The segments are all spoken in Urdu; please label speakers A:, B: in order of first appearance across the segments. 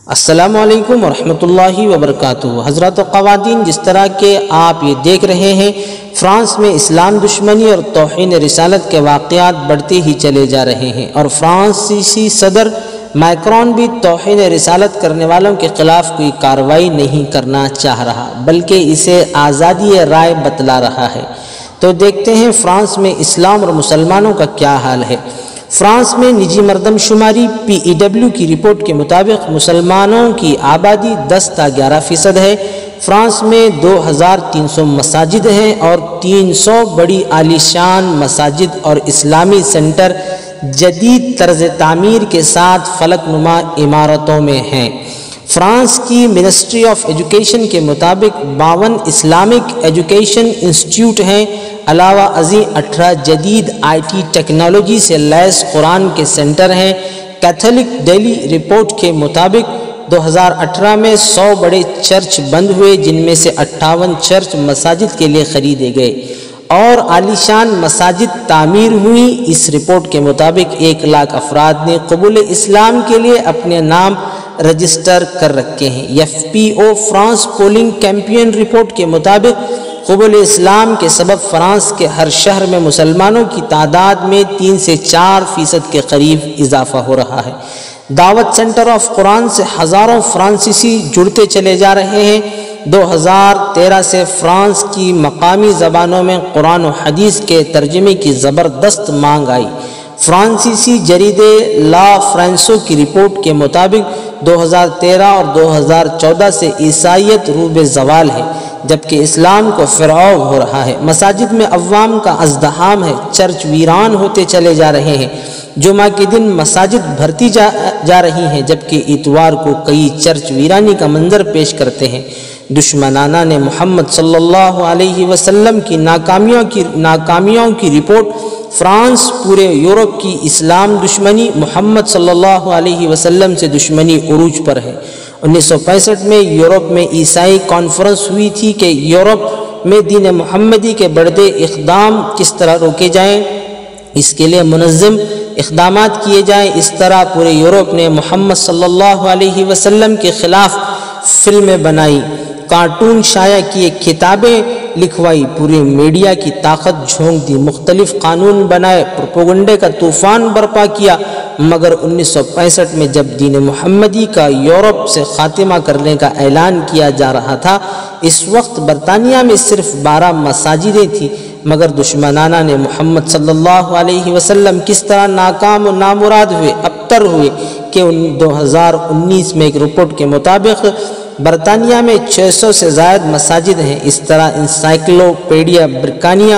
A: السلام علیکم ورحمۃ اللہ وبرکاتہ۔ حضرات و خواتین، جس طرح کہ آپ یہ دیکھ رہے ہیں فرانس میں اسلام دشمنی اور توہین رسالت کے واقعات بڑھتے ہی چلے جا رہے ہیں، اور فرانسیسی صدر میکرون بھی توہین رسالت کرنے والوں کے خلاف کوئی کارروائی نہیں کرنا چاہ رہا، بلکہ اسے آزادی رائے بتلا رہا ہے۔ تو دیکھتے ہیں فرانس میں اسلام اور مسلمانوں کا کیا حال ہے۔ فرانس میں نجی مردم شماری PEW کی رپورٹ کے مطابق مسلمانوں کی آبادی 10 تا 11% ہے۔ فرانس میں 2300 مساجد ہیں اور 300 بڑی عالیشان مساجد اور اسلامی سینٹر جدید طرز تعمیر کے ساتھ فلک نما عمارتوں میں ہیں۔ فرانس کی منسٹری آف ایجوکیشن کے مطابق 52 اسلامک ایجوکیشن انسٹیٹیوٹ ہیں، علاوہ ازیں 18 جدید IT ٹیکنالوجی سے لیس قرآن کے سینٹر ہیں۔ کیتھولک ڈیلی رپورٹ کے مطابق 2018 میں 100 بڑے چرچ بند ہوئے، جن میں سے 58 چرچ مساجد کے لیے خریدے گئے اور عالیشان مساجد تعمیر ہوئیں۔ اس رپورٹ کے مطابق 1 لاکھ افراد نے قبول اسلام کے لیے اپنے نام رجسٹر کر رکھے ہیں۔ FPO France polling campaign report کے مطابق قبول اسلام کے سبب فرانس کے ہر شہر میں مسلمانوں کی تعداد میں 3 سے 4% کے قریب اضافہ ہو رہا ہے۔ دعوت سینٹر آف قرآن سے ہزاروں فرانسیسی جڑتے چلے جا رہے ہیں۔ 2013 سے فرانس کی مقامی زبانوں میں قرآن و حدیث کے ترجمے کی زبردست مانگ آئی۔ فرانسیسی جریدے لا فرانسو کی رپورٹ کے مطابق 2013 اور 2014 سے عیسائیت رو بے زوال ہے، جبکہ اسلام کو فروغ ہو رہا ہے۔ مساجد میں عوام کا ازدحام ہے، چرچ ویران ہوتے چلے جا رہے ہیں۔ جمعہ کے دن مساجد بھرتی جا رہی ہیں، جبکہ اتوار کو کئی چرچ ویرانی کا منظر پیش کرتے ہیں۔ دشمنانہ نے محمد صلی اللہ علیہ وسلم کی ناکامیوں کی رپورٹ۔ فرانس پورے یورپ کی اسلام دشمنی، محمد صلی اللہ علیہ وسلم سے دشمنی عروج پر ہے۔ 1965 میں یورپ میں عیسائی کانفرنس ہوئی تھی کہ یورپ میں دین محمدی کے بڑھتے اقدام کس طرح روکے جائیں، اس کے لیے منظم اقدامات کیے جائیں۔ اس طرح پورے یورپ نے محمد صلی اللہ علیہ وسلم کے خلاف فلمیں بنائی، کارٹون شائع کیے، کتابیں لکھوائی، پورے میڈیا کی طاقت جھونک دی، مختلف قانون بنائے، پروپیگنڈے کا طوفان برپا کیا۔ مگر 1965 میں جب دین محمدی کا یورپ سے خاتمہ کرنے کا اعلان کیا جا رہا تھا، اس وقت برطانیہ میں صرف 12 مساجدیں تھیں، مگر دشمنانہ نے محمد صلی اللہ علیہ وسلم کس طرح ناکام و نامراد ہوئے، ابتر ہوئے کہ 2019 میں ایک رپورٹ کے مطابق برطانیہ میں 600 سے زائد مساجد ہیں۔ اس طرح انسائکلوپیڈیا برٹانیہ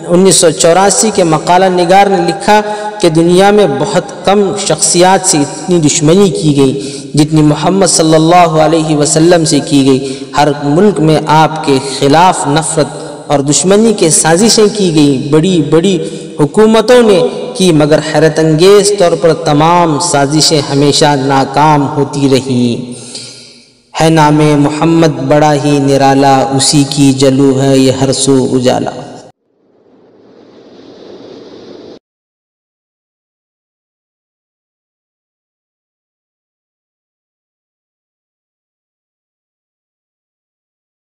A: 1984 کے مقالہ نگار نے لکھا کہ دنیا میں بہت کم شخصیات سے اتنی دشمنی کی گئی جتنی محمد صلی اللہ علیہ وسلم سے کی گئی۔ ہر ملک میں آپ کے خلاف نفرت اور دشمنی کے سازشیں کی گئیں، بڑی بڑی حکومتوں نے کی، مگر حیرت انگیز طور پر تمام سازشیں ہمیشہ ناکام ہوتی رہیں۔ ہے نام محمد بڑا ہی نرالا، اسی کی جلو ہے یہ ہر سو اجالا۔